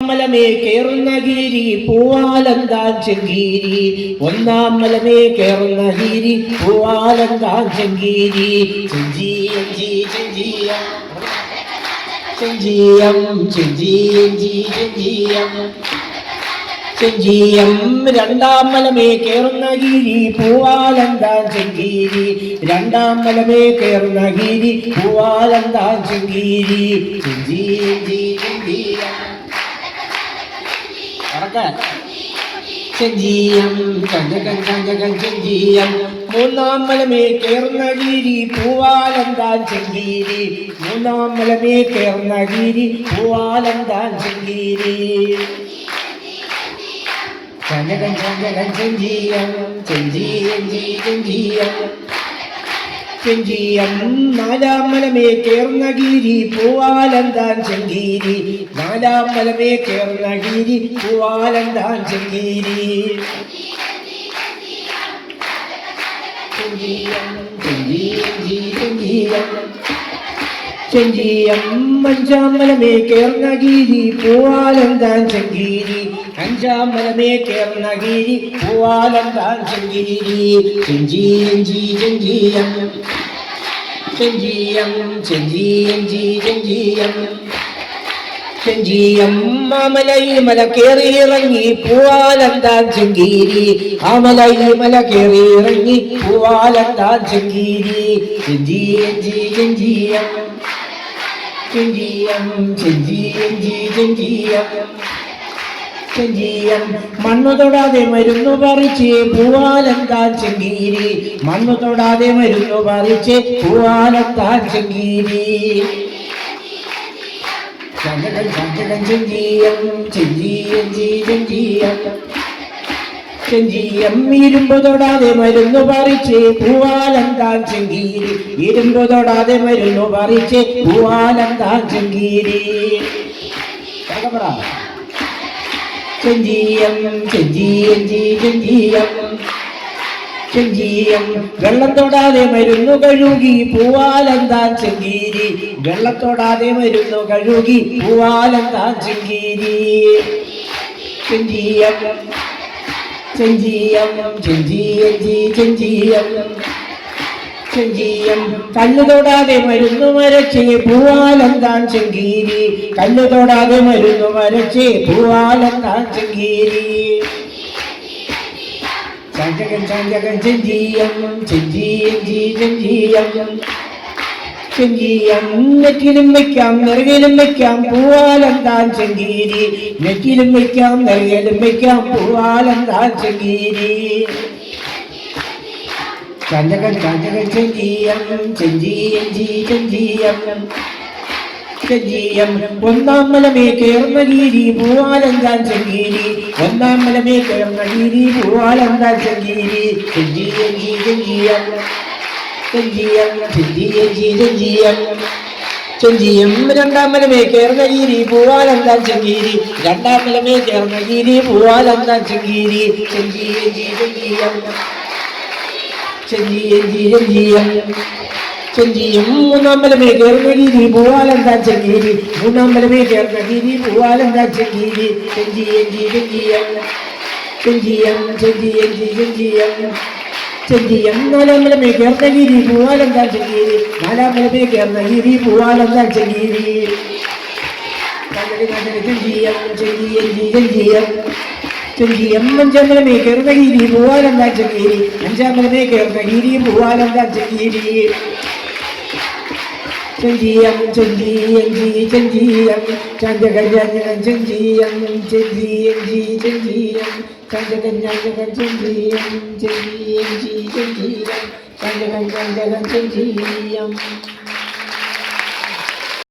മലമേ കേറുന്ന ഗിരി പൂവാലന്താൻ ചെങ്കീരി ഒന്നാം മലമേ കേറുന്ന ഗിരി പൂവാലന്താൻ ചെങ്കീരി ചെഞ്ചിയഞ്ചി ചെഞ്ചിയം ചെഞ്ചിയം ചെഞ്ചിയഞ്ചി ചെഞ്ചിയം ചെഞ്ചിയം രണ്ടാം മലമേ കേറുന്ന ഗിരി പൂവാലന്താൻ ചെങ്കീരി രണ്ടാം മലമേ കേറുന്ന ഗിരി പൂവാലന്താൻ ചെങ്കീരി ചെഞ്ചിയഞ്ചി ചെഞ്ചിയം ചെഞ്ചിയം ചഞ്ചകൻ ചഞ്ചകൻ ചെഞ്ചിയം മൂന്നാം മലമേ കേറുന്ന ഗിരി പൂവാലന്താൻ ചെങ്കീരി മൂന്നാം മലമേ കേറുന്ന ഗിരി പൂവാലന്താൻ ചെങ്കീരി ചഞ്ചകൻ ചഞ്ചകൻ ചെഞ്ചിയം ചെഞ്ചിയഞ്ചി ചെഞ്ചിയം ചെഞ്ചിയം നാലാം മലമേ കേറുന്ന ഗിരി പൂവാലന്താൻ ചെങ്കീരി നാലാം മലമേ കേറുന്ന ഗിരി പൂവാലന്താൻ ചെങ്കീരി ചെഞ്ചിയം ചെഞ്ചിയഞ്ചി ചെഞ്ചിയം ചെഞ്ചിയം അഞ്ചാം മലമേ കേറുന്ന ഗിരി പൂവാലന്താൻ ചെങ്കീരി അഞ്ചാം മലമേ കേറുന്ന ഗിരി പൂവാലന്താൻ ചെങ്കീരി ചെഞ്ചിയഞ്ചി ചെഞ്ചിയം ചെഞ്ചിയം ചെഞ്ചിയഞ്ചി ചെഞ്ചിയം ചെഞ്ചിയം മാമലയിൽ മല കേറിയിറങ്ങി പൂവാലന്താൻ ചെങ്കീരി ആമലയിൽ മല കേറിയിറങ്ങി പൂവാലന്താൻ ചെങ്കീരി ചെഞ്ചിയഞ്ചി ചെഞ്ചിയം ചെഞ്ചിയം ചെഞ്ചിയഞ്ചി ചെഞ്ചിയം ചെഞ്ചിയം മണ്ണു തൊടാതെ മരുന്നു പറിച്ച് പൂവാലന്താൻ ചെങ്കീരി മണ്ണു തൊടാതെ മരുന്നു പറിച്ച് പൂവാലന്താൻ ചെങ്കീരി ചഞ്ചകൻ ചഞ്ചകൻ ചെഞ്ചിയം ചെഞ്ചിയഞ്ചി ചെഞ്ചിയം ചെഞ്ചിയം ഇരുമ്പ് തൊടാതെ മരുന്നു പറിച്ച് പൂവാലന്താൻ ചെങ്കീരി ഇരുമ്പ് തൊടാതെ മരുന്നു പറിച്ച് പൂവാലന്താൻ ചെങ്കീരി ചെഞ്ചിയം ചെഞ്ചിയഞ്ചി ചെഞ്ചിയം ചെഞ്ചിയം വെള്ളം തൊടാതെ മരുന്നു കഴുകി പൂവാലന്താൻ ചെങ്കീരി വെള്ളം തൊടാതെ മരുന്നു കഴുകി പൂവാലന്താൻ ചെങ്കീരി ചെഞ്ചിയം ചെഞ്ചിയം ചെഞ്ചിയഞ്ചി ചെഞ്ചിയം ചെഞ്ചിയം കണ്ണു തൊടാതെ മരുന്നു മരച്ച് പൂവാലന്താൻ ചെങ്കീരി കണ്ണു തൊടാതെ മരുന്നു മരച്ച് പൂവാലന്താൻ ചെങ്കീരി ചഞ്ചകൻ ചഞ്ചകൻ ചെഞ്ചിയം ചെഞ്ചിയഞ്ചി ചെഞ്ചിയം ചെഞ്ചിയം നെറ്റിലും വയ്ക്കാം നെറുകയിലും വയ്ക്കാം പൂവാലന്താൻ ചെങ്കീരി നെറ്റിലും വയ്ക്കാം നെറുകയിലും വയ്ക്കാം പൂവാലന്താൻ ചെങ്കീരി ചഞ്ചകൻ ചഞ്ചകൻ ചെഞ്ചിയം ചെഞ്ചിയഞ്ചി ചെഞ്ചിയം ചെഞ്ചിയം ഒന്നാം മലമേ കേറുന്ന ഗിരി പൂവാലന്താൻ ചെങ്കീരി ഒന്നാം മലമേ കേറുന്ന ഗിരി പൂവാലന്താൻ ചെങ്കീരി ചെഞ്ചിയഞ്ചി ചെഞ്ചിയം ചെഞ്ചിയം ചെഞ്ചിയഞ്ചി ചെഞ്ചിയം ചെഞ്ചിയം രണ്ടാം മലമേ കേറുന്ന ഗിരി പൂവാലന്താൻ ചെങ്കീരി രണ്ടാം മലമേ കേറുന്ന ഗിരി പൂവാലന്താൻ ചെങ്കീരി ചെഞ്ചിയഞ്ചി ചെഞ്ചിയം ചെഞ്ചിയഞ്ചി ചെഞ്ചിയം ചെഞ്ചിയം മൂന്നാം മലമേ കേറുന്ന ഗിരി പൂവാലന്താൻ ചെങ്കീരി മൂന്നാം മലമേ കേറുന്ന ഗിരി പൂവാലന്താൻ ചെങ്കീരി ചെഞ്ചിയഞ്ചി ചെഞ്ചിയം ചെഞ്ചിയം ചെഞ്ചിയഞ്ചി ചെഞ്ചിയം ചെഞ്ചിയം നാലാം മലമേ കേറുന്ന ഗിരി പൂവാലന്താൻ ചെങ്കീരി നാലാം മലമേ കേറുന്ന ഗിരി പൂവാലന്താൻ ചെങ്കീരി ചെഞ്ചിയം ചെഞ്ചിയഞ്ചി ചെഞ്ചിയം ചെഞ്ചിയം അഞ്ചാം മലമേ കേറുന്ന ഗിരി പൂവാലന്താൻ ചെങ്കീരി അഞ്ചാം മലമേ കേറുന്ന ഗിരി പൂവാലന്താൻ ചെങ്കീരി ചെഞ്ചിയം ചെഞ്ചിയഞ്ചി ചെഞ്ചിയം ചഞ്ചകൻ ചഞ്ചകൻ ചെഞ്ചിയം ചെഞ്ചിയഞ്ചി ചെഞ്ചിയം ചഞ്ചകൻ ചഞ്ചകൻ ചെഞ്ചിയം ചെഞ്ചിയഞ്ചി ചെഞ്ചിയം ചഞ്ചകൻ ചഞ്ചകൻ ചെഞ്ചിയം